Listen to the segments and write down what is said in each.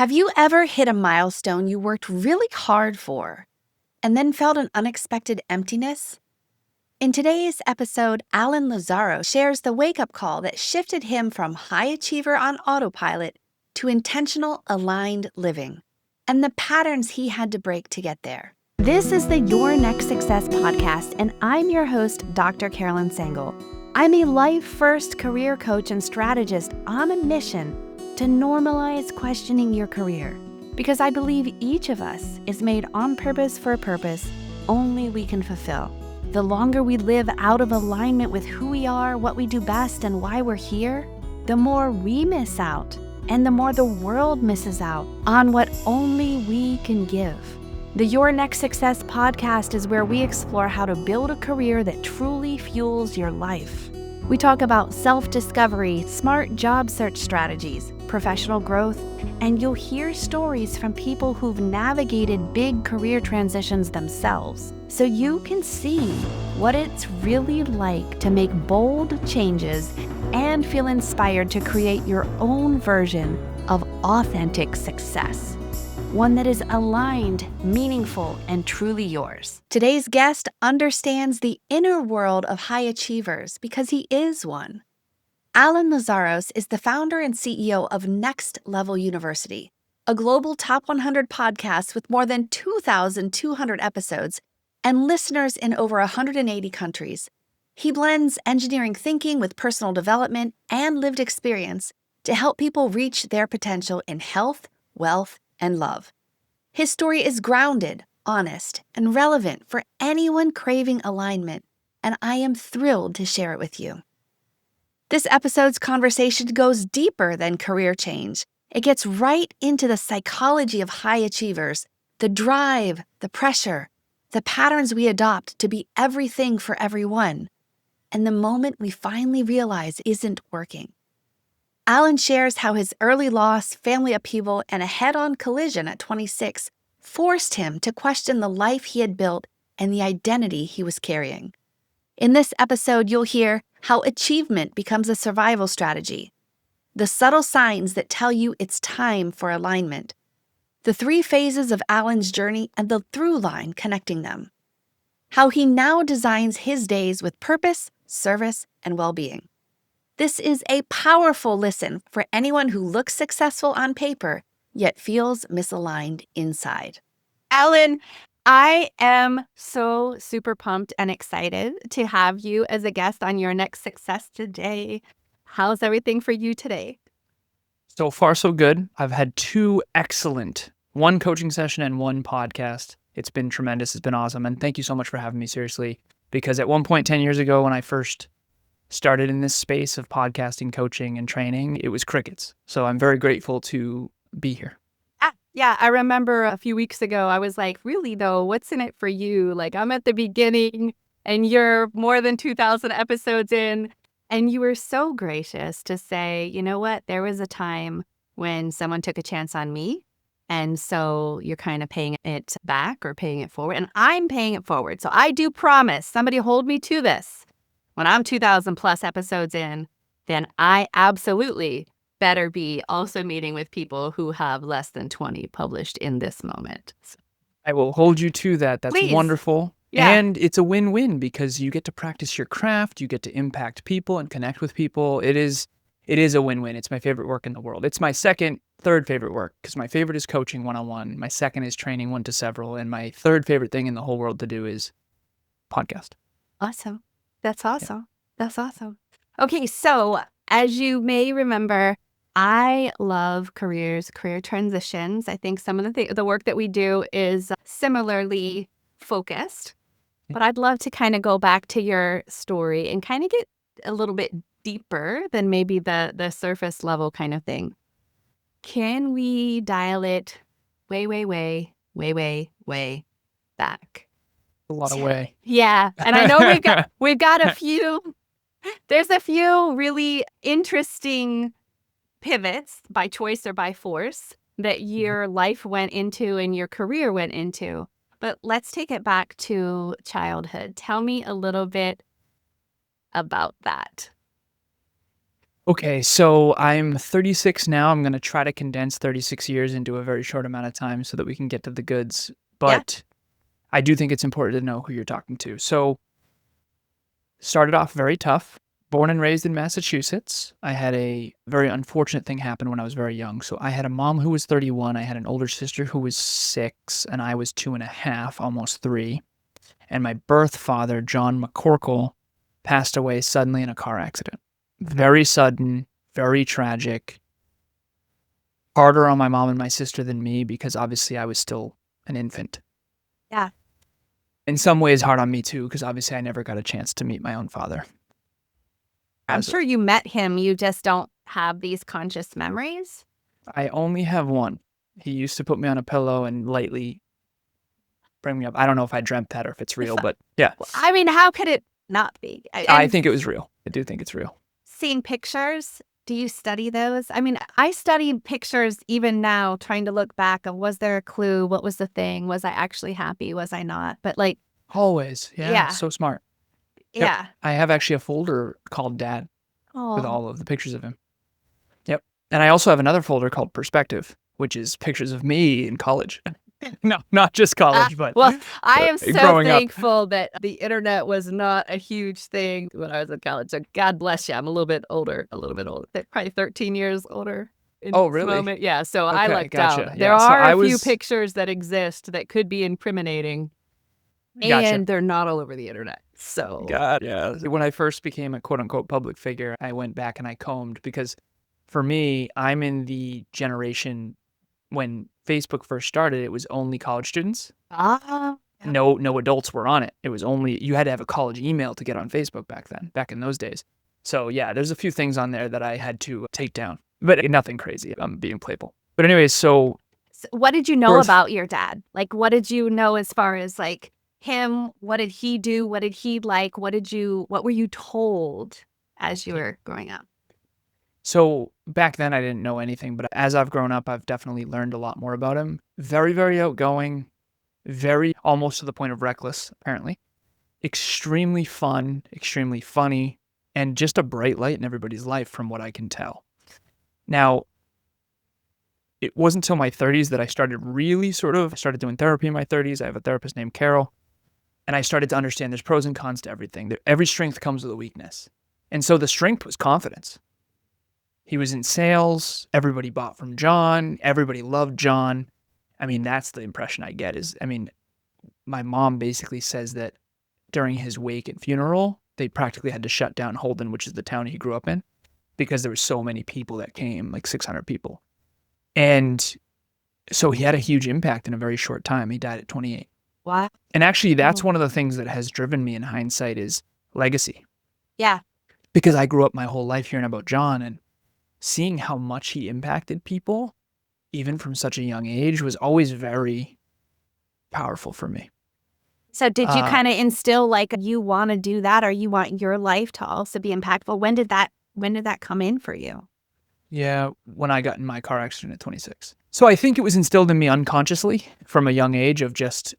Have you ever hit a milestone you worked really hard for and then felt an unexpected emptiness? In today's episode, Alan Lazaros shares the wake-up call that shifted him from high achiever on autopilot to intentional, aligned living, and the patterns he had to break to get there. This is the Your Next Success podcast, and I'm your host, Dr. Carolyn Sengel. I'm a life-first career coach and strategist on a mission to normalize questioning your career, because I believe each of us is made on purpose for a purpose only we can fulfill. The longer we live out of alignment with who we are, what we do best, and why we're here, the more we miss out, and the more the world misses out on what only we can give. The Your Next Success podcast is where we explore how to build a career that truly fuels your life. We talk about self-discovery, smart job search strategies, professional growth, and you'll hear stories from people who've navigated big career transitions themselves, so you can see what it's really like to make bold changes and feel inspired to create your own version of authentic success. One that is aligned, meaningful, and truly yours. Today's guest understands the inner world of high achievers because he is one. Alan Lazaros is the founder and CEO of Next Level University, a global top 100 podcast with more than 2,200 episodes and listeners in over 180 countries. He blends engineering thinking with personal development and lived experience to help people reach their potential in health, wealth, and love. His story is grounded, honest, and relevant for anyone craving alignment, and I am thrilled to share it with you. This episode's conversation goes deeper than career change. It gets right into the psychology of high achievers, the drive, the pressure, the patterns we adopt to be everything for everyone, and the moment we finally realize isn't working. Alan shares how his early loss, family upheaval, and a head-on collision at 26 forced him to question the life he had built and the identity he was carrying. In this episode, you'll hear how achievement becomes a survival strategy, the subtle signs that tell you it's time for alignment, the 3 phases of Alan's journey and the through line connecting them, how he now designs his days with purpose, service, and well-being. This is a powerful listen for anyone who looks successful on paper, yet feels misaligned inside. Alan, I am so super pumped and excited to have you as a guest on Your Next Success today. How's everything for you today? So far, so good. I've had 2 excellent, 1 coaching session and 1 podcast. It's been tremendous. It's been awesome. And thank you so much for having me, seriously. Because at one point 10 years ago, when I first started in this space of podcasting, coaching, and training, it was crickets. So I'm very grateful to be here. Yeah, I remember a few weeks ago, I was like, really though, what's in it for you? Like, I'm at the beginning and you're more than 2,000 episodes in. And you were so gracious to say, you know what, there was a time when someone took a chance on me. And so you're kind of paying it back or paying it forward. And I'm paying it forward. So I do promise, somebody hold me to this. When I'm 2,000 plus episodes in, then I absolutely better be also meeting with people who have less than 20 published in this moment. So, I will hold you to that. That's please. wonderful. Yeah. And it's a win-win because you get to practice your craft, you get to impact people and connect with people. It is a win-win. It's my favorite work in the world. It's my third favorite work because my favorite is coaching one-on-one. My second is training one to several. And my third favorite thing in the whole world to do is podcast. Awesome. That's awesome. Yeah. That's awesome. Okay, so as you may remember, I love career transitions. I think some of the work that we do is similarly focused, but I'd love to kind of go back to your story and kind of get a little bit deeper than maybe the surface level kind of thing. Can we dial it way back? A lot of way. Yeah. And I know we've got a few, there's a few really interesting pivots by choice or by force that your life went into and your career went into. But let's take it back to childhood. Tell me a little bit about that. Okay, so I'm 36 now. I'm going to try to condense 36 years into a very short amount of time so that we can get to the goods. Yeah. But I do think it's important to know who you're talking to. So, started off very tough. Born and raised in Massachusetts. I had a very unfortunate thing happen when I was very young. So, I had a mom who was 31. I had an older sister who was 6, and I was 2.5, almost 3. And my birth father, John McCorkle, passed away suddenly in a car accident. Very sudden, very tragic. Harder on my mom and my sister than me because obviously I was still an infant. Yeah. In some ways, hard on me too, because obviously I never got a chance to meet my own father. I'm sure you met him. You just don't have these conscious memories. I only have one. He used to put me on a pillow and lightly bring me up. I don't know if I dreamt that or if it's real, but yeah. I mean, how could it not be? I think it was real. I do think it's real. Seeing pictures, do you study those? I mean, I study pictures even now, trying to look back of, was there a clue? What was the thing? Was I actually happy? Was I not? But like, Always. Yeah. Yeah. So smart. Yep. yeah. I have actually a folder called Dad with Oh, all of the pictures of him. Yep. And I also have another folder called Perspective, which is pictures of me in college. No, not just college, but well, I am so growing up. thankful that the internet was not a huge thing when I was in college. So God bless you. I'm a little bit older, probably 13 years older. In Oh, this really? moment. Yeah. So I Okay, lucked gotcha. out. Yeah, There so are I a few was- pictures that exist that could be incriminating, Gotcha. and they're not all over the internet. So God, yeah. When I first became a quote unquote public figure, I went back and I combed because for me, I'm in the generation when Facebook first started, it was only college students. Yeah. No adults were on it. It was only, you had to have a college email to get on Facebook back in those days. So yeah, there's a few things on there that I had to take down, but nothing crazy. I'm being playful. But anyways, so what did you know Birth- about your dad? Like, what did you know as far as like him? What did he do? What did he like? What were you told as you were growing up? So back then I didn't know anything, but as I've grown up, I've definitely learned a lot more about him. Very, very outgoing, very almost to the point of reckless, apparently. Extremely fun, extremely funny, and just a bright light in everybody's life from what I can tell. Now, it wasn't until my 30s that I started started doing therapy in my 30s. I have a therapist named Carol, and I started to understand there's pros and cons to everything. Every strength comes with a weakness. And so the strength was confidence. He was in sales. Everybody bought from John. Everybody loved John. I mean, that's the impression I get my mom basically says that during his wake and funeral, they practically had to shut down Holden, which is the town he grew up in, because there were so many people that came, like 600 people. And so he had a huge impact in a very short time. He died at 28. Wow. And actually, that's one of the things that has driven me in hindsight is legacy. Yeah. Because I grew up my whole life hearing about John and seeing how much he impacted people, even from such a young age, was always very powerful for me. So did you kind of instill like you want to do that, or you want your life to also be impactful? When did that come in for you? Yeah, when I got in my car accident at 26. So I think it was instilled in me unconsciously from a young age of just,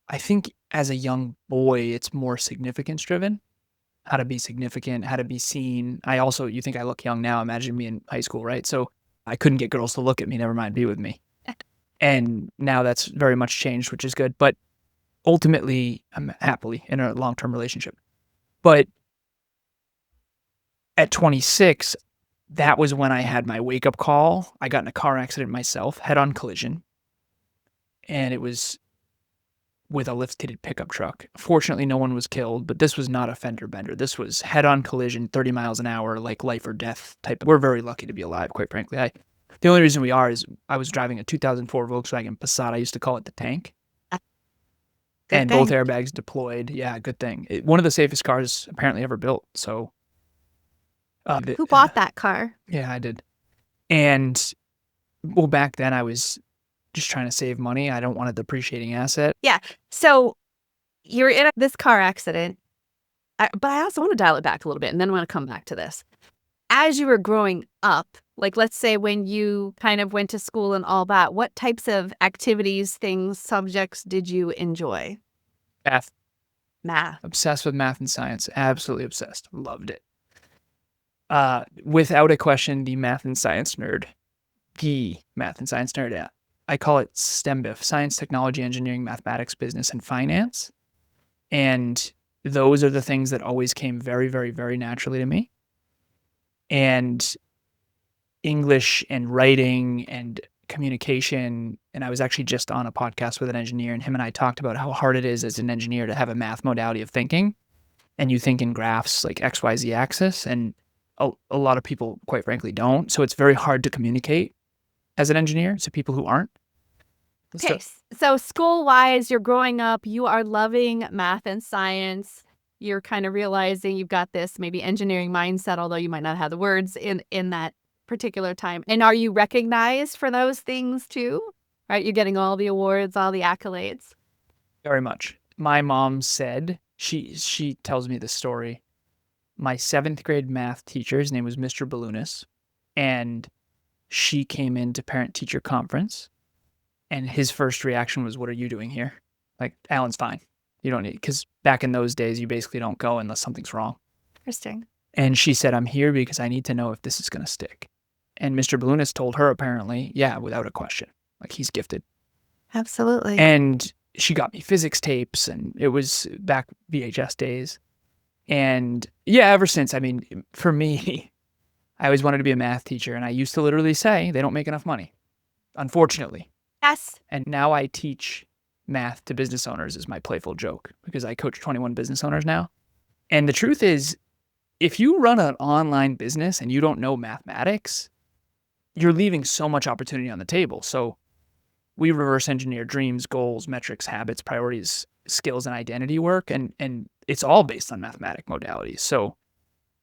I think as a young boy, it's more significance driven. How to be significant, how to be seen. You think I look young now, imagine me in high school, right? So I couldn't get girls to look at me, never mind be with me. And now that's very much changed, which is good. But ultimately, I'm happily in a long-term relationship. But at 26, that was when I had my wake-up call. I got in a car accident myself, head-on collision. And it was with a lift-gated pickup truck. Fortunately, no one was killed, but this was not a fender bender. This was head-on collision, 30 miles an hour, like life or death type. We're very lucky to be alive, quite frankly. The only reason we are is I was driving a 2004 Volkswagen Passat. I used to call it the tank. Good Both thing. airbags deployed. Yeah, good thing. One of the safest cars apparently ever built. So, Who bought that car? Yeah, I did. And well, back then I was just trying to save money. I don't want a depreciating asset. Yeah. So you're in this car accident, but I also want to dial it back a little bit, and then I want to come back to this. As you were growing up, like let's say when you kind of went to school and all that, what types of activities, things, subjects did you enjoy? Math. Obsessed with math and science. Absolutely obsessed. Loved it. Without a question, the math and science nerd. The math and science nerd. Yeah. I call it STEMBIF, science, technology, engineering, mathematics, business, and finance. And those are the things that always came very, very, very naturally to me. And English and writing and communication. And I was actually just on a podcast with an engineer, and him and I talked about how hard it is as an engineer to have a math modality of thinking. And you think in graphs like XYZ axis, and a lot of people, quite frankly, don't. So it's very hard to communicate as an engineer to people who aren't. Okay, so school-wise, you're growing up, you are loving math and science. You're kind of realizing you've got this maybe engineering mindset, although you might not have the words in that particular time. And are you recognized for those things too? Right? You're getting all the awards, all the accolades. Very much. My mom said, she tells me the story. My 7th grade math teacher, his name was Mr. Ballounis, and she came into parent-teacher conference, and his first reaction was, "What are you doing here? Like, Alan's fine. You don't need," because back in those days, you basically don't go unless something's wrong. Interesting. And she said, "I'm here because I need to know if this is going to stick." And Mr. Ballounis told her, apparently, yeah, without a question. Like, he's gifted. Absolutely. And she got me physics tapes, and it was back VHS days. And yeah, ever since, I mean, for me, I always wanted to be a math teacher, and I used to literally say, they don't make enough money, unfortunately. Yes. And now I teach math to business owners is my playful joke, because I coach 21 business owners now. And the truth is, if you run an online business and you don't know mathematics, you're leaving so much opportunity on the table. So we reverse engineer dreams, goals, metrics, habits, priorities, skills, and identity work. And it's all based on mathematic modalities. So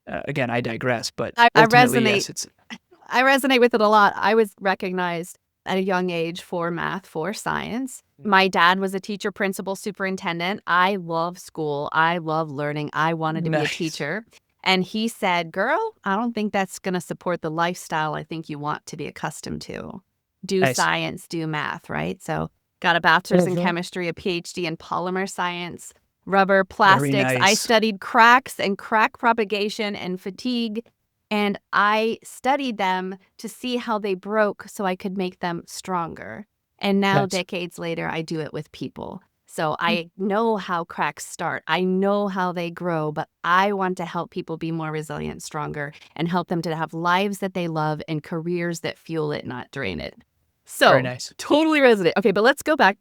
again, I digress, but I ultimately, resonate. yes, I resonate with it a lot. I was recognized at a young age for math, for science. My dad was a teacher, principal, superintendent. I love school. I love learning. I wanted to be a teacher. And he said, "Girl, I don't think that's going to support the lifestyle I think you want to be accustomed to. Do science, do math," right? So got a bachelor's in chemistry, a PhD in polymer science, rubber, plastics. I studied cracks and crack propagation and fatigue. And I studied them to see how they broke so I could make them stronger. And now, decades later, I do it with people. So I know how cracks start. I know how they grow, but I want to help people be more resilient, stronger, and help them to have lives that they love and careers that fuel it, not drain it. So very nice. Totally resonate. Okay, but let's go back.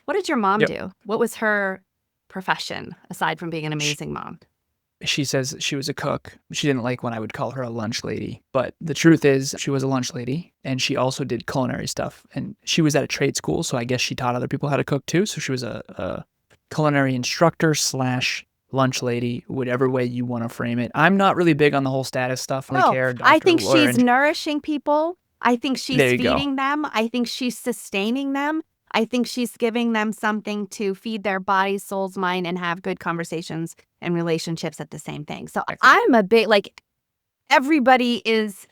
What did your mom do? What was her profession aside from being an amazing mom? She says she was a cook. She didn't like when I would call her a lunch lady. But the truth is, she was a lunch lady, and she also did culinary stuff. And she was at a trade school, so I guess she taught other people how to cook too. So she was a culinary instructor / lunch lady, whatever way you want to frame it. I'm not really big on the whole status stuff. I think she's nourishing people. I think she's feeding them. I think she's sustaining them. I think she's giving them something to feed their bodies, souls, mind, and have good conversations and relationships at the same thing. So I'm a bit like, everybody is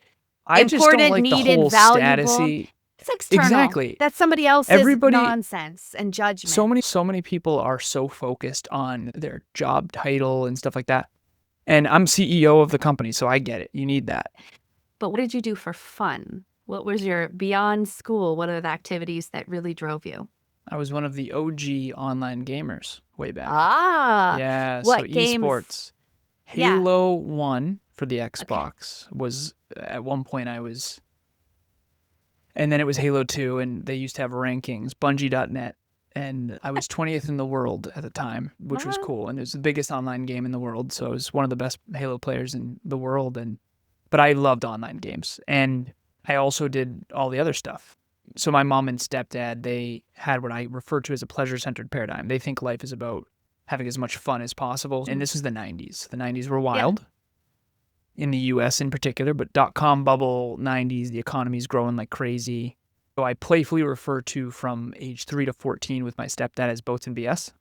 important, needed, valuable. It's external. Exactly. That's somebody else's nonsense and judgment. So many people are so focused on their job title and stuff like that. And I'm CEO of the company, so I get it. You need that. But what did you do for fun? What was your beyond school? What are the activities that really drove you? I was one of the OG online gamers way back. Yeah. What so games? Esports. Halo 1 for the Xbox was at one point and then it was Halo 2, and they used to have rankings, Bungie.net, and I was 20th in the world at the time, which was cool. And it was the biggest online game in the world, so I was one of the best Halo players in the world. But I loved online games, and I also did all the other stuff. So my mom and stepdad, they had what I refer to as a pleasure-centered paradigm. They think life is about having as much fun as possible. And this was the 90s. The 90s were wild in the U.S. in particular, but dot-com bubble 90s, the economy's growing like crazy. So I playfully refer to from age 3 to 14 with my stepdad as boats and BS.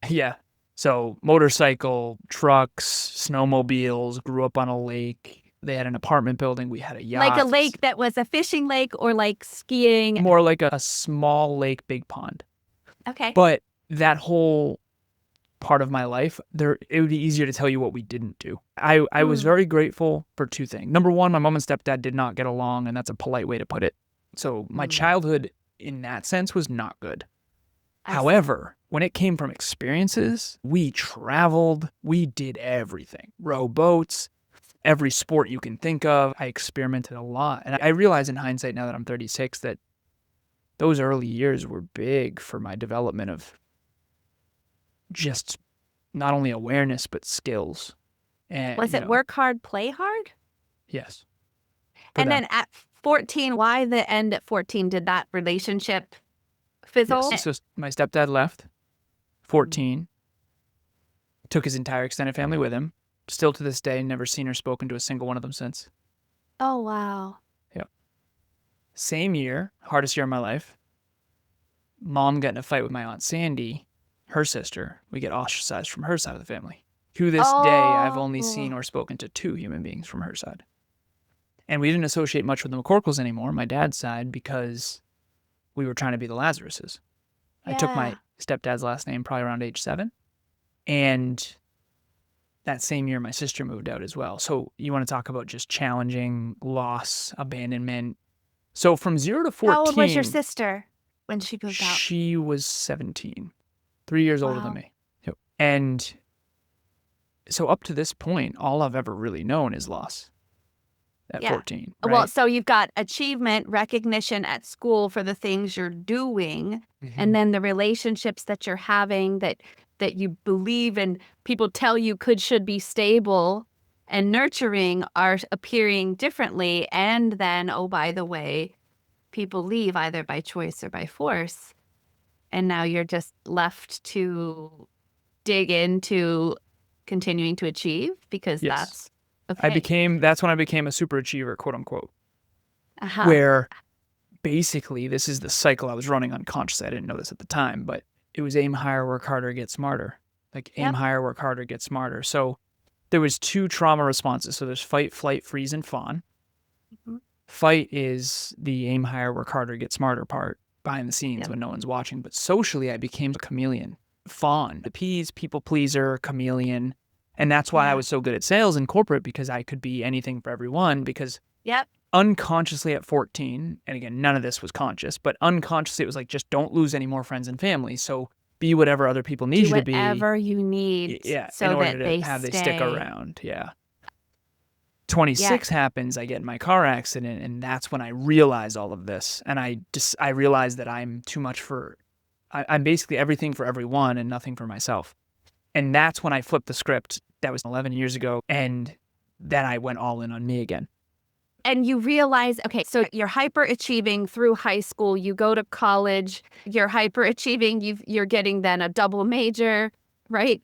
Yeah. So motorcycle, trucks, snowmobiles, grew up on a lake. They had an apartment building. We had a yacht. Like a lake that was a fishing lake or like skiing? More like a small lake, big pond. Okay. But that whole part of my life, it would be easier to tell you what we didn't do. I was very grateful for two things. Number one, my mom and stepdad did not get along, and that's a polite way to put it. So my childhood in that sense was not good. However, when it came from experiences, we traveled, we did everything. Row boats, every sport you can think of. I experimented a lot. And I realize in hindsight now that I'm 36 that those early years were big for my development of just not only awareness, but skills. And, Was it work hard, play hard? Yes. And then at 14, why the end at 14? Did that relationship fizzle? Yes. So my stepdad left, 14, took his entire extended family with him. Still to this day, never seen or spoken to a single one of them since. Oh, wow. Yep. Same year, hardest year of my life. Mom got in a fight with my Aunt Sandy, her sister. We get ostracized from her side of the family. To this day, I've only seen or spoken to 2 human beings from her side. And we didn't associate much with the McCorkles anymore, my dad's side, because we were trying to be the Lazaroses. I took my stepdad's last name probably around age 7. And that same year, my sister moved out as well. So you want to talk about just challenging, loss, abandonment. So from 0 to 14. How old was your sister when she moved out? She was 17, 3 years older than me. Yep. And so up to this point, all I've ever really known is loss at 14. Right? Well, so you've got achievement, recognition at school for the things you're doing, and then the relationships that you're having that you believe and people tell you should be stable and nurturing are appearing differently. And then, oh, by the way, people leave either by choice or by force. And now you're just left to dig into continuing to achieve because that's okay. That's when I became a super achiever, quote unquote, where basically this is the cycle I was running unconsciously. I didn't know this at the time, but it was aim higher, work harder, get smarter. Like aim higher, work harder, get smarter. So there was 2 trauma responses. So there's fight, flight, freeze, and fawn. Fight is the aim higher, work harder, get smarter part behind the scenes when no one's watching. But socially, I became a chameleon. Fawn, appease, people pleaser, chameleon. And that's why I was so good at sales in corporate, because I could be anything for everyone, because unconsciously at 14, and again, none of this was conscious, but unconsciously it was like, just don't lose any more friends and family. So be whatever other people need you to be. Whatever you need so in order that they stick around. 26 happens, I get in my car accident, and that's when I realize all of this. And I realize that I'm too much I'm basically everything for everyone and nothing for myself. And that's when I flipped the script. That was 11 years ago. And then I went all in on me again. And you realize, okay, so you're hyperachieving through high school. You go to college. You're hyperachieving. You're getting then a double major, right?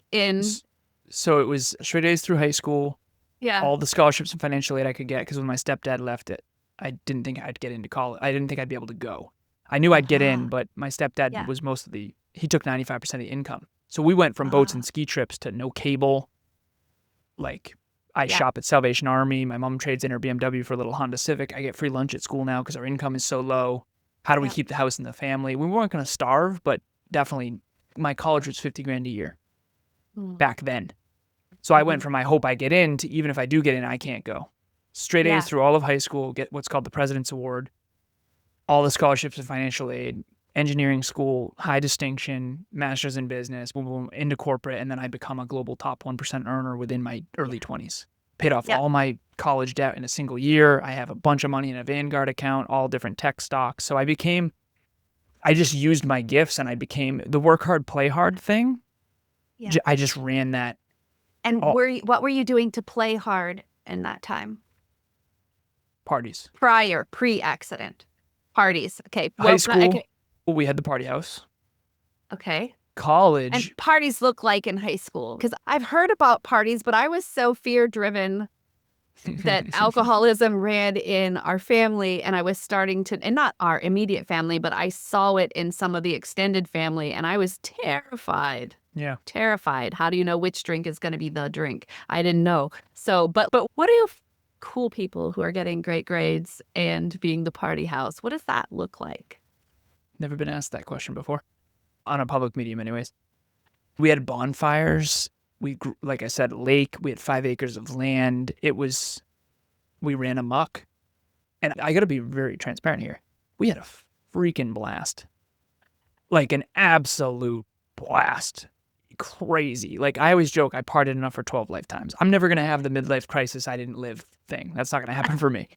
So it was straight A's through high school. Yeah. All the scholarships and financial aid I could get, because when my stepdad left it, I didn't think I'd get into college. I didn't think I'd be able to go. I knew I'd get in, but my stepdad was he took 95% of the income. So we went from boats and ski trips to no cable. Like, I shop at Salvation Army. My mom trades in her BMW for a little Honda Civic. I get free lunch at school now because our income is so low. How do we keep the house in the family? We weren't going to starve, but definitely my college was $50,000 a year back then. So I went from I hope I get in to even if I do get in, I can't go. Straight A's through all of high school, get what's called the President's Award, all the scholarships and financial aid, engineering school, high distinction, master's in business, boom, boom, into corporate, and then I become a global top 1% earner within my early 20s. Paid off all my college debt in a single year. I have a bunch of money in a Vanguard account, all different tech stocks. So I just used my gifts, and I became the work hard, play hard thing. I just ran that. And what were you doing to play hard in that time? Parties. Pre-accident. Parties. Okay. High school, we had the party house. Okay. College. And parties look like in high school? Because I've heard about parties, but I was so fear-driven that alcoholism ran in our family, and I was starting to, and not our immediate family, but I saw it in some of the extended family, and I was terrified. Yeah. Terrified. How do you know which drink is going to be the drink? I didn't know. So, but what do cool people who are getting great grades and being the party house, what does that look like? Never been asked that question before. On a public medium anyways. We had bonfires. We grew, like I said, a lake. We had 5 acres of land. We ran amok. And I got to be very transparent here. We had a freaking blast. Like an absolute blast. Crazy. Like I always joke, I partied enough for 12 lifetimes. I'm never going to have the midlife crisis I didn't live thing. That's not going to happen for me.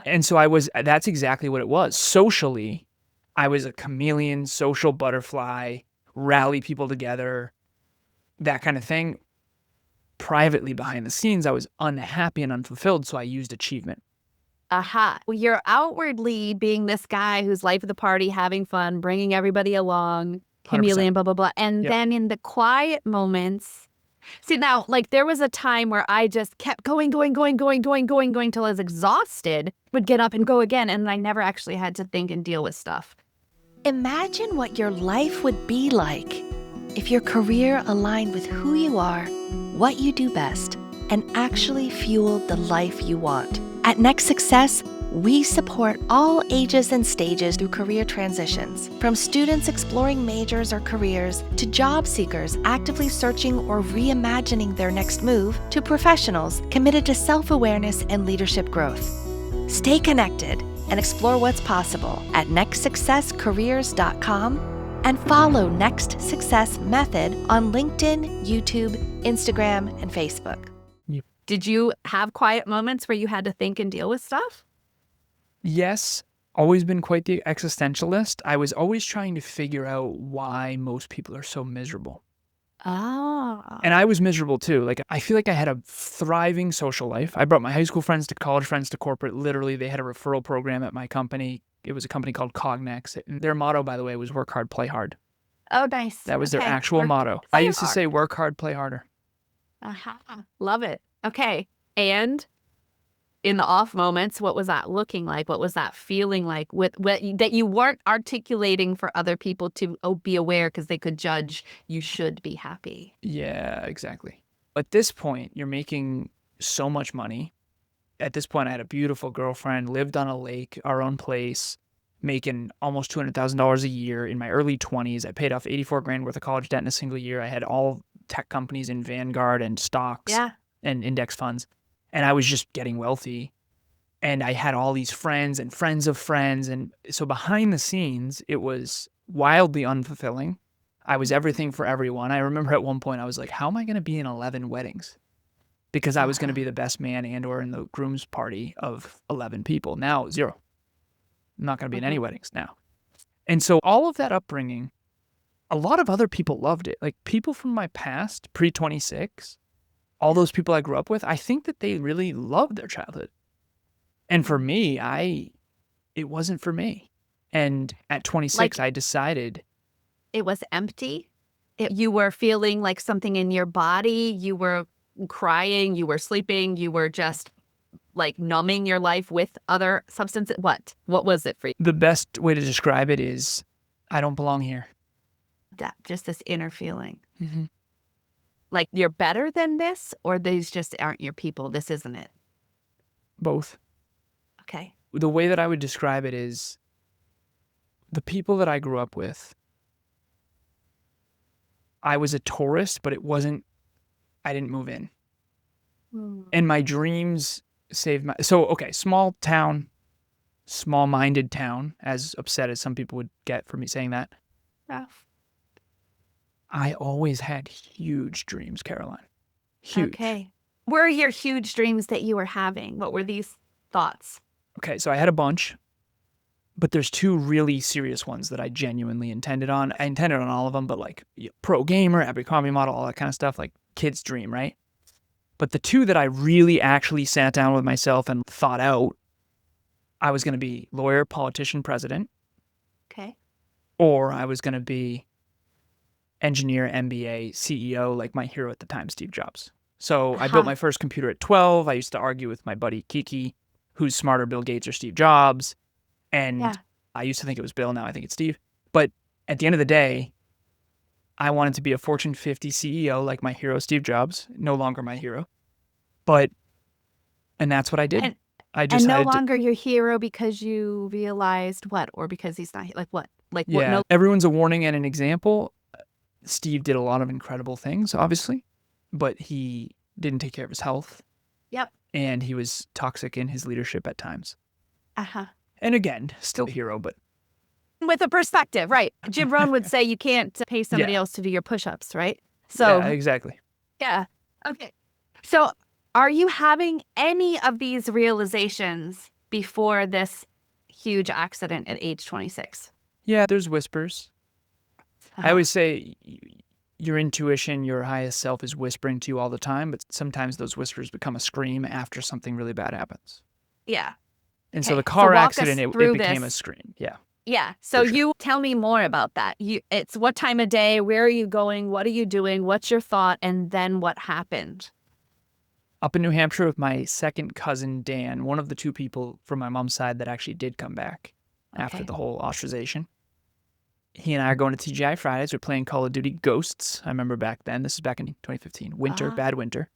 And so that's exactly what it was. Socially, I was a chameleon, social butterfly, rally people together, that kind of thing. Privately, behind the scenes, I was unhappy and unfulfilled, so I used achievement. Aha. Well, you're outwardly being this guy who's life of the party, having fun, bringing everybody along, 100%. chameleon, blah, blah, blah. And Yep. then in the quiet moments, see now, like there was a time where I just kept going till I was exhausted, would get up and go again. And I never actually had to think and deal with stuff. Imagine what your life would be like if your career aligned with who you are, what you do best, and actually fueled the life you want. At Next Success, we support all ages and stages through career transitions, from students exploring majors or careers to job seekers actively searching or reimagining their next move to professionals committed to self-awareness and leadership growth. Stay connected and explore what's possible at nextsuccesscareers.com and follow Next Success Method on LinkedIn, YouTube, Instagram, and Facebook. Did you have quiet moments where you had to think and deal with stuff? Yes, always been quite the existentialist. I was always trying to figure out why most people are so miserable. Oh. And I was miserable too. Like, I feel like I had a thriving social life. I brought my high school friends to college friends to corporate. Literally, they had a referral program at my company. It was a company called Cognex. And their motto, by the way, was work hard, play hard. Oh, nice. That was their Okay. actual Work- motto. I used to say, work hard, play harder. Love it. Okay. And in the off moments, what was that looking like? What was that feeling like that you weren't articulating for other people to be aware because they could judge you should be happy? Yeah, exactly. At this point, you're making so much money. At this point, I had a beautiful girlfriend, lived on a lake, our own place, making almost $200,000 a year in my early 20s. I paid off 84 grand worth of college debt in a single year. I had all tech companies in Vanguard and stocks and index funds. And I was just getting wealthy. And I had all these friends and friends of friends. And so behind the scenes, it was wildly unfulfilling. I was everything for everyone. I remember at one point I was like, how am I going to be in 11 weddings? Because I was going to be the best man and or in the groom's party of 11 people. Now, 0. I'm not going to be in any weddings now. And so all of that upbringing, a lot of other people loved it. Like people from my past, pre-26, all those people I grew up with, I think that they really loved their childhood. And for me, it wasn't for me. And at 26, I decided. It was empty. You were feeling like something in your body. You were crying. You were sleeping. You were just like numbing your life with other substances. What was it for you? The best way to describe it is, I don't belong here. Just this inner feeling. Mm-hmm. Like you're better than this, or these just aren't your people. This isn't it. Both. Okay. The way that I would describe it is the people that I grew up with, I was a tourist, but I didn't move in. And my dreams saved my, small town, small-minded town, as upset as some people would get for me saying that. Yeah. I always had huge dreams, Caroline. Huge. Okay. What are your huge dreams that you were having? What were these thoughts? Okay, so I had a bunch, but there's 2 really serious ones that I genuinely intended on. I intended on all of them, but like pro gamer, Abercrombie model, all that kind of stuff, like kid's dream, right? But the 2 that I really actually sat down with myself and thought out, I was going to be lawyer, politician, president. Okay. Or I was going to be engineer, MBA, CEO, like my hero at the time, Steve Jobs. So I built my first computer at 12. I used to argue with my buddy Kiki, who's smarter, Bill Gates or Steve Jobs. And I used to think it was Bill. Now I think it's Steve. But at the end of the day, I wanted to be a Fortune 50 CEO like my hero, Steve Jobs. No longer my hero. And that's what I did. And no longer your hero because you realized what? Or because he's not, like what? Like what? Yeah, everyone's a warning and an example. Steve did a lot of incredible things, obviously, but he didn't take care of his health. Yep. And he was toxic in his leadership at times. Uh-huh. And again, still a hero, but With a perspective, right? Jim Rohn would say you can't pay somebody else to do your push-ups, right? So yeah, exactly. yeah. Okay. So are you having any of these realizations before this huge accident at age 26? Yeah, there's whispers. I always say your intuition, your highest self is whispering to you all the time, but sometimes those whispers become a scream after something really bad happens. Yeah. And so Okay, the car walk us accident, it through became a this. scream. Yeah. Yeah. So For sure. you tell me more about that. It's what time of day? Where are you going? What are you doing? What's your thought? And then what happened? Up in New Hampshire with my second cousin, Dan, one of the two people from my mom's side that actually did come back after Okay. the whole ostracization. He and I are going to TGI Fridays. We're playing Call of Duty Ghosts. I remember back then. This is back in 2015. Winter, bad winter.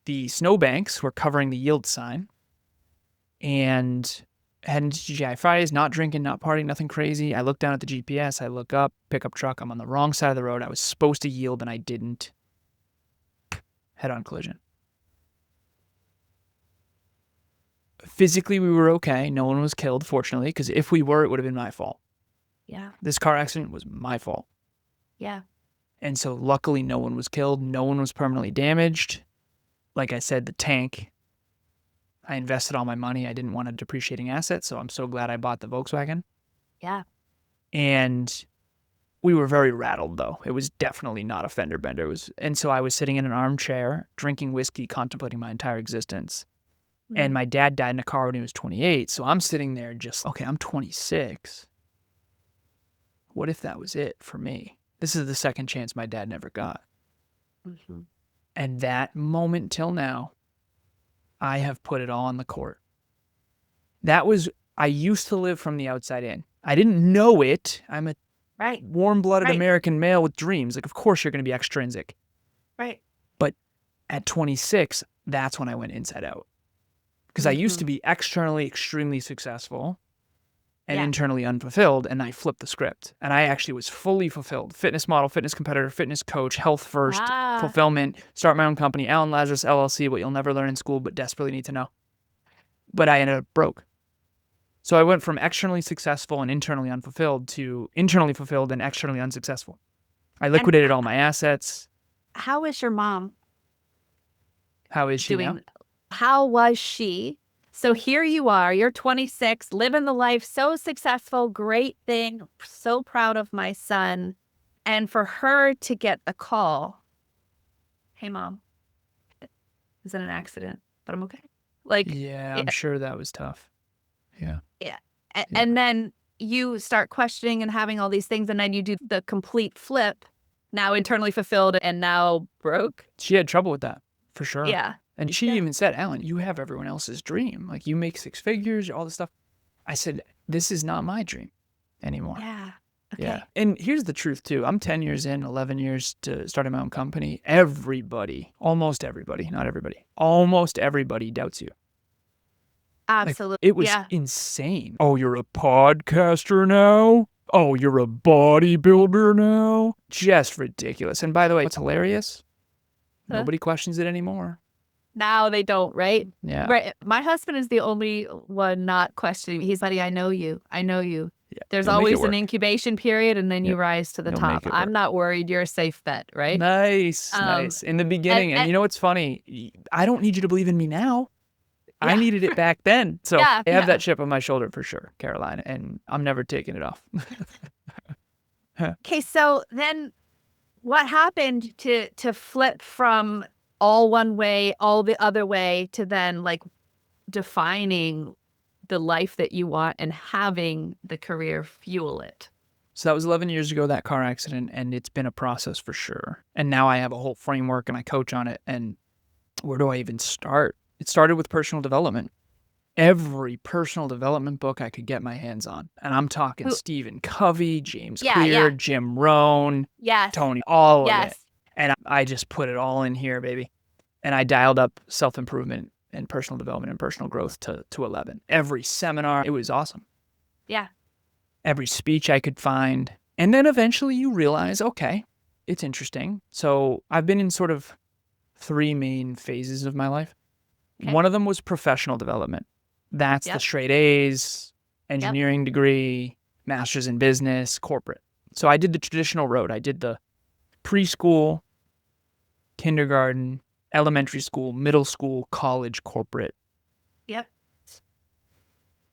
The snowbanks were covering the yield sign. And heading to TGI Fridays, not drinking, not partying, nothing crazy. I look down at the GPS. I look up, pickup truck. I'm on the wrong side of the road. I was supposed to yield and I didn't. Head-on collision. Physically, we were okay. No one was killed, fortunately, because if we were, it would have been my fault. Yeah. This car accident was my fault. Yeah. And so luckily, no one was killed. No one was permanently damaged. Like I said, the tank, I invested all my money. I didn't want a depreciating asset, so I'm so glad I bought the Volkswagen. Yeah. And we were very rattled, though. It was definitely not a fender bender. And so I was sitting in an armchair, drinking whiskey, contemplating my entire existence. And my dad died in a car when he was 28. So I'm sitting there just, okay, I'm 26. What if that was it for me? This is the second chance my dad never got. Mm-hmm. And that moment till now, I have put it all on the court. I used to live from the outside in. I didn't know it. I'm a warm-blooded American male with dreams. Like, of course you're going to be extrinsic. Right. But at 26, that's when I went inside out. Because I used to be externally extremely successful and internally unfulfilled, and I flipped the script. And I actually was fully fulfilled. Fitness model, fitness competitor, fitness coach, health first, fulfillment, start my own company, Lazaros LLC, what you'll never learn in school but desperately need to know. But I ended up broke. So I went from externally successful and internally unfulfilled to internally fulfilled and externally unsuccessful. I liquidated all my assets. How is your mom How is she now? How was she? So here you are, you're 26, living the life, so successful, great thing, so proud of my son. And for her to get a call, hey, Mom, is it an accident? But I'm okay. Yeah, I'm sure that was tough. Yeah. Yeah. And then you start questioning and having all these things, and then you do the complete flip, now internally fulfilled and now broke. She had trouble with that, for sure. Yeah. And she even said, Alan, you have everyone else's dream. Like, you make six figures, all this stuff. I said, this is not my dream anymore. Yeah. Okay. Yeah. And here's the truth, too. I'm 10 years in, 11 years to starting my own company. Everybody, almost everybody, not everybody, almost everybody doubts you. Absolutely. Like, it was insane. Oh, you're a podcaster now? Oh, you're a bodybuilder now? Just ridiculous. And by the way, what's hilarious? Nobody questions it anymore. Now they don't, right? Yeah. Right. My husband is the only one not questioning. He's buddy, I know you. I know you. Yeah. There's You'll always an incubation period, and then you rise to the You'll top. make it I'm work. not worried. You're a safe bet, right? Nice. Nice. In the beginning. And you know what's funny? I don't need you to believe in me now. I needed it back then. So I have that chip on my shoulder for sure, Caroline, and I'm never taking it off. Okay, so then what happened to flip from all one way, all the other way, to then like defining the life that you want and having the career fuel it? So that was 11 years ago, that car accident, and it's been a process for sure. And now I have a whole framework and I coach on it. And where do I even start? It started with personal development. Every personal development book I could get my hands on. And I'm talking Stephen Covey, James Clear, Jim Rohn, Tony, all of it. And I just put it all in here, baby. And I dialed up self-improvement and personal development and personal growth to 11. Every seminar, it was awesome. Yeah. Every speech I could find. And then eventually you realize, okay, It's interesting. So I've been in sort of 3 main phases of my life. Okay. One of them was professional development. That's the Yep. straight A's, engineering degree, master's in business, corporate. So I did the traditional road. I did the preschool, kindergarten, elementary school, middle school, college, corporate. Yep.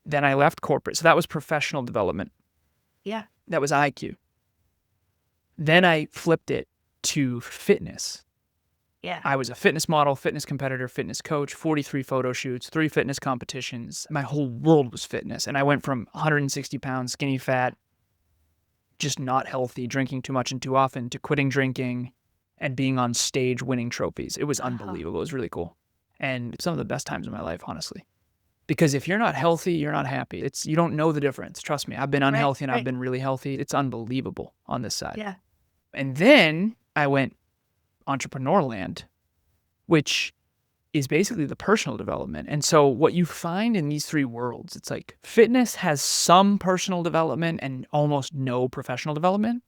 Then I left corporate. So that was professional development. Yeah. That was IQ. Then I flipped it to fitness. Yeah. I was a fitness model, fitness competitor, fitness coach, 43 photo shoots, 3 fitness competitions. My whole world was fitness. And I went from 160 pounds, skinny fat, just not healthy, drinking too much and too often, to quitting drinking and being on stage winning trophies. It was unbelievable. It was really cool. And some of the best times of my life, honestly. Because if you're not healthy, you're not happy. You don't know the difference. Trust me. I've been unhealthy and I've been really healthy. It's unbelievable on this side. Yeah. And then I went entrepreneur land, which is basically the personal development. And so what you find in these 3 worlds, it's like fitness has some personal development and almost no professional development.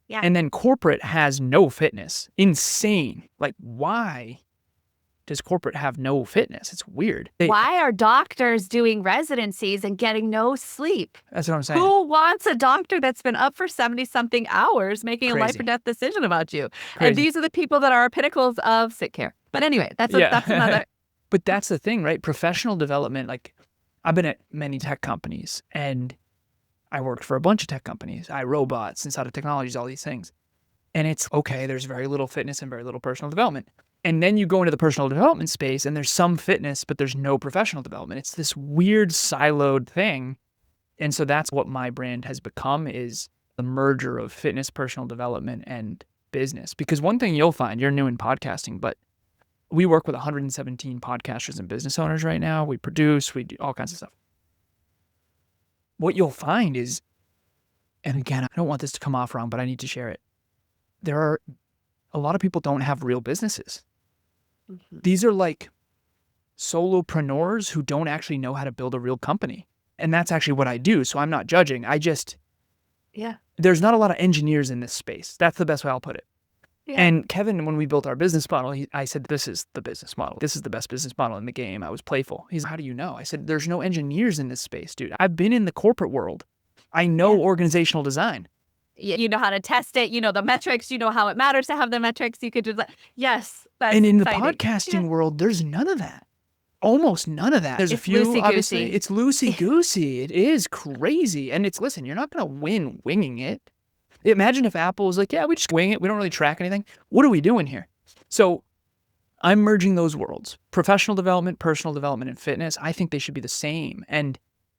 Yeah. And then corporate has no fitness. Insane. Like, why does corporate have no fitness? It's weird. Why are doctors doing residencies and getting no sleep? That's what I'm saying. Who wants a doctor that's been up for 70-something hours making a life Crazy. or death decision about you? Crazy. And these are the people that are pinnacles of sick care. But anyway, that's another. But that's the thing, right? Professional development, like I've been at many tech companies and I worked for a bunch of tech companies, iRobots, Inside of Technologies, all these things. And it's okay, there's very little fitness and very little personal development. And then you go into the personal development space and there's some fitness, but there's no professional development. It's this weird siloed thing. And so that's what my brand has become, is the merger of fitness, personal development, and business. Because one thing you'll find, you're new in podcasting, but we work with 117 podcasters and business owners right now. We produce, we do all kinds of stuff. What you'll find is, and again, I don't want this to come off wrong, but I need to share it. There are a lot of people don't have real businesses. Mm-hmm. These are like solopreneurs who don't actually know how to build a real company. And that's actually what I do. So I'm not judging. There's not a lot of engineers in this space. That's the best way I'll put it. Yeah. And Kevin, when we built our business model, I said, this is the business model. This is the best business model in the game. I was playful. He's, how do you know? I said, there's no engineers in this space, dude. I've been in the corporate world. I know organizational design. You know how to test it. You know the metrics. You know how it matters to have the metrics. You could just, yes. That's And in the exciting. podcasting world, there's none of that. Almost none of that. There's a It's few, loosey-goosey. obviously. It's loosey-goosey. It is crazy. And it's, listen, you're not going to win winging it. Imagine if Apple was like, yeah, we just wing it. We don't really track anything. What are we doing here? So I'm merging those worlds. Professional development, personal development, and fitness. I think they should be the same. And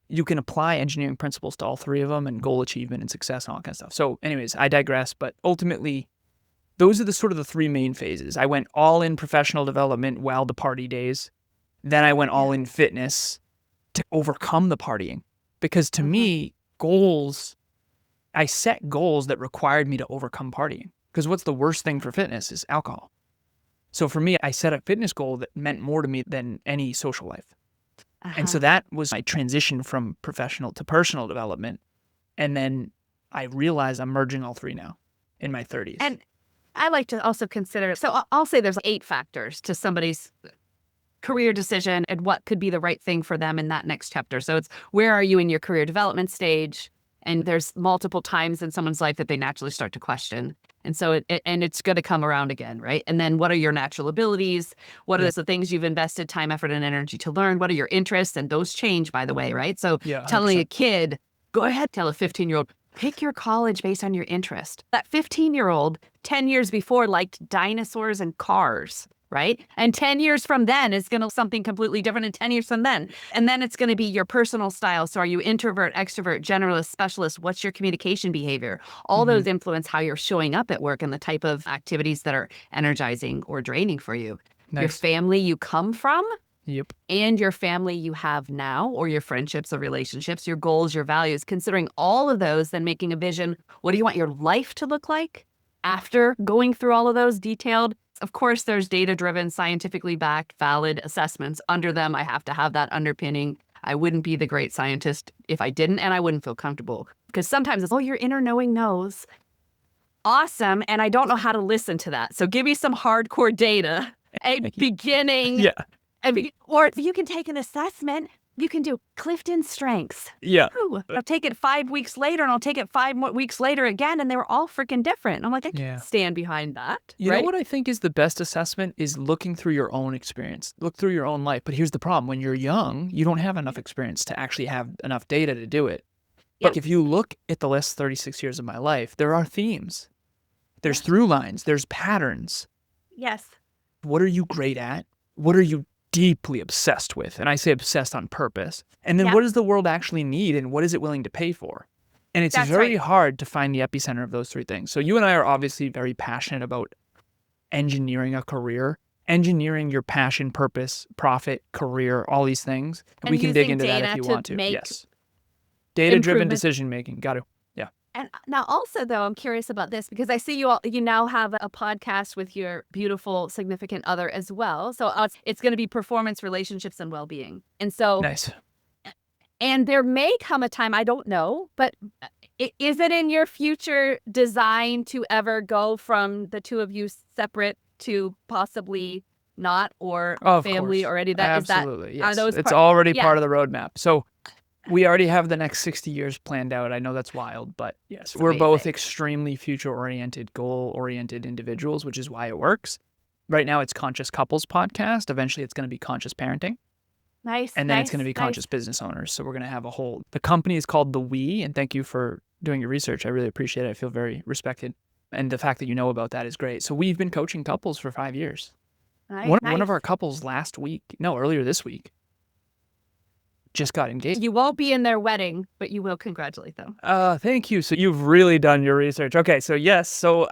you can apply engineering principles to all 3 of them, and goal achievement and success and all that kind of stuff. So anyways, I digress. But ultimately, those are the sort of the 3 main phases. I went all in professional development while the party days. Then I went all in fitness to overcome the partying. Because to me, I set goals that required me to overcome partying. Because what's the worst thing for fitness is alcohol. So for me, I set a fitness goal that meant more to me than any social life. And so that was my transition from professional to personal development. And then I realized I'm merging all 3 now in my 30s. And I like to also consider, so I'll say there's 8 factors to somebody's career decision and what could be the right thing for them in that next chapter. So it's, where are you in your career development stage? And there's multiple times in someone's life that they naturally start to question. And so it's going to come around again, right? And then what are your natural abilities? What are the things you've invested time, effort, and energy to learn? What are your interests? And those change, by the way, right? So telling a kid, go ahead, tell a 15-year-old, pick your college based on your interest. That 15-year-old 10 years before liked dinosaurs and cars, right? And 10 years from then is going to something completely different, and 10 years from then. And then it's going to be your personal style. So are you introvert, extrovert, generalist, specialist? What's your communication behavior? All those influence how you're showing up at work and the type of activities that are energizing or draining for you. Nice. Your family you come from Yep. and your family you have now, or your friendships or relationships, your goals, your values, considering all of those, then making a vision. What do you want your life to look like after going through all of those detailed? Of course, there's data-driven, scientifically backed, valid assessments. Under them, I have to have that underpinning. I wouldn't be the great scientist if I didn't, and I wouldn't feel comfortable. Because sometimes it's, oh, your inner knowing knows. awesome. And I don't know how to listen to that. So give me some hardcore data at beginning. Yeah. Or if you can take an assessment, you can do Clifton Strengths. Yeah. Ooh, I'll take it 5 weeks later and I'll take it 5 more weeks later again. And they were all freaking different. I'm like, I can't stand behind that. You know what I think is the best assessment is looking through your own experience, look through your own life. But here's the problem. When you're young, you don't have enough experience to actually have enough data to do it. But if you look at the last 36 years of my life, there are themes. There's through lines. There's patterns. Yes. What are you great at? What are you deeply obsessed with? And I say obsessed on purpose. And then what does the world actually need and what is it willing to pay for? And it's very hard to find the epicenter of those three things. So you and I are obviously very passionate about engineering a career, engineering your passion, purpose, profit, career, all these things. And we can dig into that if you want to. Yes. Data-driven decision-making. Got to. Yeah. And now also, though, I'm curious about this because I see you now have a podcast with your beautiful significant other as well. So it's going to be performance, relationships, and well-being. And so nice. And there may come a time, I don't know, but is it in your future design to ever go from the two of you separate to possibly not or family or any of that? Absolutely. Yes. It's already part of the roadmap. So we already have the next 60 years planned out. I know that's wild, but yes, we're both extremely future-oriented, goal-oriented individuals, which is why it works. Right now, it's Conscious Couples Podcast. Eventually, it's going to be Conscious Parenting. Nice. And then it's going to be Conscious Business Owners. So we're going to have the company is called The We, and thank you for doing your research. I really appreciate it. I feel very respected. And the fact that you know about that is great. So we've been coaching couples for 5 years. Nice. One of our couples earlier this week, just got engaged. You won't be in their wedding, but you will congratulate them. Thank you. So you've really done your research. Okay, so yes. So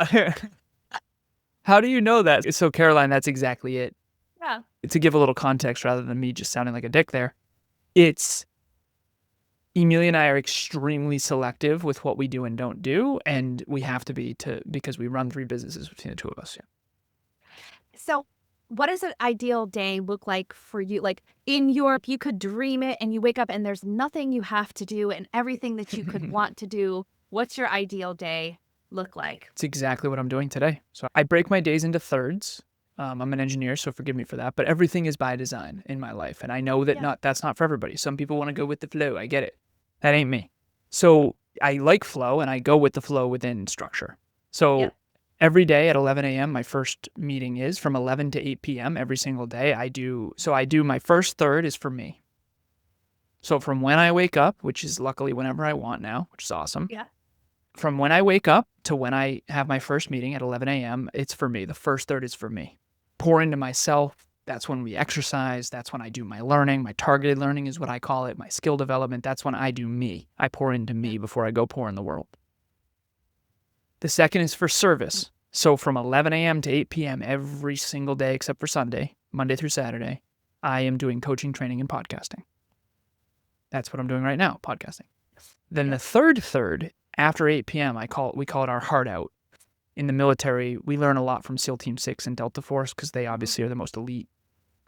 how do you know that? So Caroline, that's exactly it. Yeah. To give a little context rather than me just sounding like a dick there, it's Emilia and I are extremely selective with what we do and don't do, and we have to be because we run 3 businesses between the two of us. Yeah. So what does an ideal day look like for you? Like if you could dream it and you wake up and there's nothing you have to do and everything that you could want to do, what's your ideal day look like? It's exactly what I'm doing today. So I break my days into thirds. I'm an engineer, so forgive me for that, but everything is by design in my life. And I know that that's not for everybody. Some people want to go with the flow. I get it. That ain't me. So I like flow and I go with the flow within structure. So every day at 11 a.m., my first meeting is from 11 to 8 p.m. every single day. I do my first third is for me. So from when I wake up, which is luckily whenever I want now, which is awesome. Yeah. From when I wake up to when I have my first meeting at 11 a.m., it's for me. The first third is for me. Pour into myself. That's when we exercise. That's when I do my learning. My targeted learning is what I call it. My skill development. That's when I do me. I pour into me before I go pour in the world. The second is for service. So from 11 a.m. to 8 p.m. every single day except for Sunday, Monday through Saturday, I am doing coaching, training, and podcasting. That's what I'm doing right now, podcasting. Then the third, after 8 p.m., we call it our heart out. In the military, we learn a lot from SEAL Team 6 and Delta Force because they obviously are the most elite.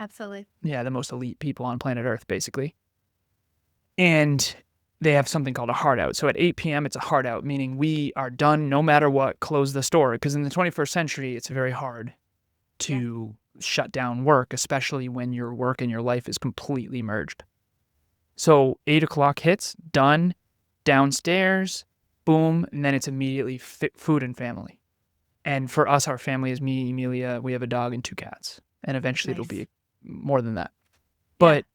Absolutely. Yeah, the most elite people on planet Earth, basically. And they have something called a heart out. So at 8 p.m., it's a heart out, meaning we are done no matter what, close the store. Because in the 21st century, it's very hard to shut down work, especially when your work and your life is completely merged. So 8 o'clock hits, done, downstairs, boom, and then it's immediately food and family. And for us, our family is me, Emilia, we have a dog and 2 cats. And eventually it'll be more than that. But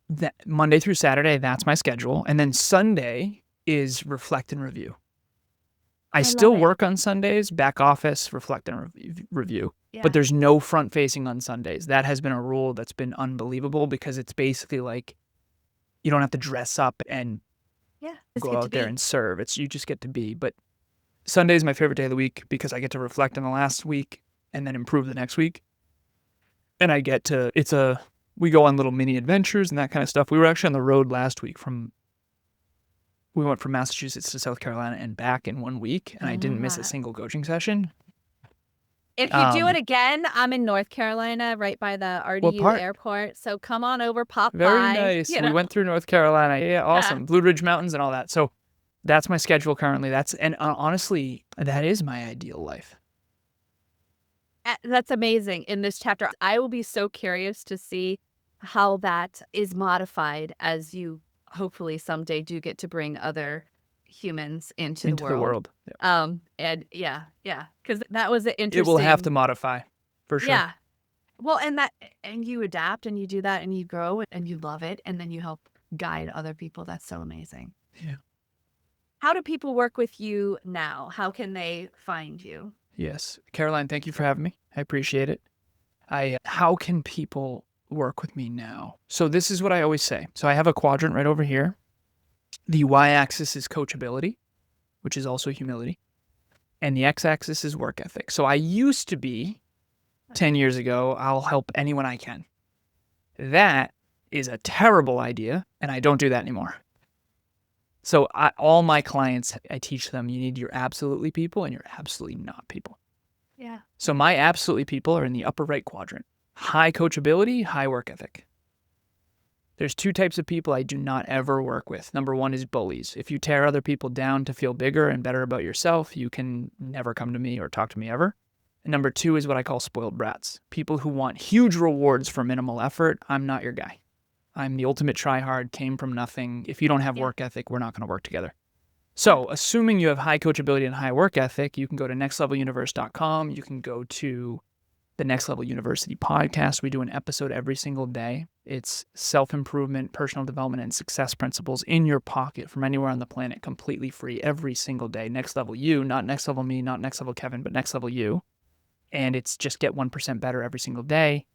that Monday through Saturday, that's my schedule. And then Sunday is reflect and review. I still work on Sundays, back office, reflect and review. Yeah. But there's no front facing on Sundays. That has been a rule that's been unbelievable because it's basically like you don't have to dress up and go out there and serve. You just get to be. But Sunday is my favorite day of the week because I get to reflect on the last week and then improve the next week. And I get to, we go on little mini adventures and that kind of stuff. We were actually on the road last week we went from Massachusetts to South Carolina and back in 1 week. And I didn't miss a single coaching session. If you do it again, I'm in North Carolina, right by the RDU airport. So come on over, pop by. Very nice. We went through North Carolina. Yeah, awesome. Blue Ridge Mountains and all that. So That's my schedule currently. And honestly, that is my ideal life. That's amazing. In this chapter, I will be so curious to see how that is modified as you hopefully someday do get to bring other humans into the world. Yeah. And yeah, because that was an interesting. It will have to modify, for sure. Yeah. Well, and you adapt and you do that and you grow and you love it and then you help guide other people. That's so amazing. Yeah. How do people work with you now? How can they find you? Yes. Caroline, thank you for having me. I appreciate it. How can people work with me now? So this is what I always say. So I have a quadrant right over here. The y-axis is coachability, which is also humility. And the x-axis is work ethic. So I used to be, 10 years ago, I'll help anyone I can. That is a terrible idea, and I don't do that anymore. So all my clients, I teach them, you need your absolutely people and your absolutely not people. Yeah. So my absolutely people are in the upper right quadrant. High coachability, high work ethic. There's two types of people I do not ever work with. Number one is bullies. If you tear other people down to feel bigger and better about yourself, you can never come to me or talk to me ever. And number two is what I call spoiled brats. People who want huge rewards for minimal effort. I'm not your guy. I'm the ultimate try-hard, came from nothing. If you don't have work ethic, we're not going to work together. So assuming you have high coachability and high work ethic, you can go to nextleveluniverse.com. You can go to the Next Level University podcast. We do an episode every single day. It's self-improvement, personal development, and success principles in your pocket from anywhere on the planet, completely free every single day. Next Level You, not Next Level Me, not Next Level Kevin, but Next Level You. And it's just get 1% better every single day.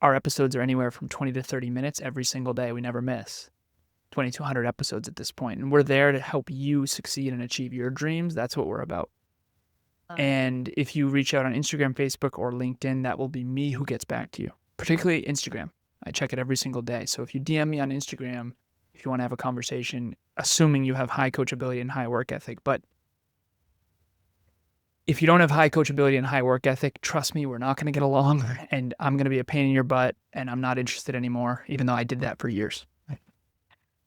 Our episodes are anywhere from 20 to 30 minutes every single day. We never miss. 2,200 episodes at this point. And we're there to help you succeed and achieve your dreams. That's what we're about. And if you reach out on Instagram, Facebook, or LinkedIn, that will be me who gets back to you, particularly Instagram. I check it every single day. So if you DM me on Instagram, if you want to have a conversation, assuming you have high coachability and high work ethic. But if you don't have high coachability and high work ethic, trust me, we're not going to get along, and I'm going to be a pain in your butt, and I'm not interested anymore, even though I did that for years.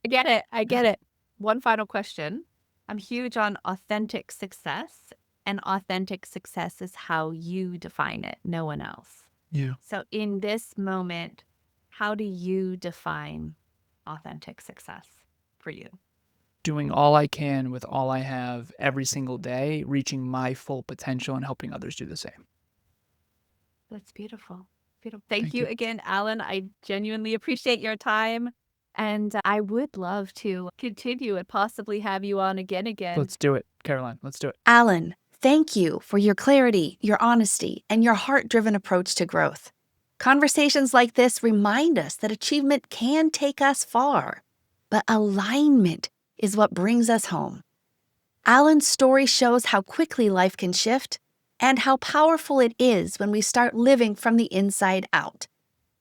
I get it. One final question. I'm huge on authentic success, and authentic success is how you define it, no one else. Yeah. So in this moment, how do you define authentic success for you? Doing all I can with all I have every single day, reaching my full potential and helping others do the same. That's beautiful. Beautiful. Thank you again, Alan. I genuinely appreciate your time. And I would love to continue and possibly have you on again. Let's do it, Caroline. Let's do it. Alan, thank you for your clarity, your honesty, and your heart-driven approach to growth. Conversations like this remind us that achievement can take us far, but alignment is what brings us home. Alan's story shows how quickly life can shift and how powerful it is when we start living from the inside out.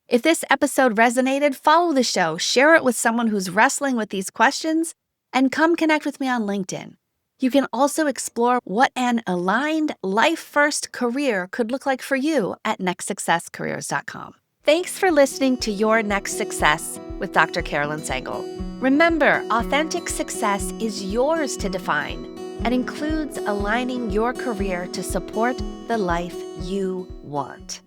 If this episode resonated, follow the show, share it with someone who's wrestling with these questions, and come connect with me on LinkedIn. You can also explore what an aligned, life-first career could look like for you at nextsuccesscareers.com. Thanks for listening to Your Next Success with Dr. Carolyn Sengel. Remember, authentic success is yours to define and includes aligning your career to support the life you want.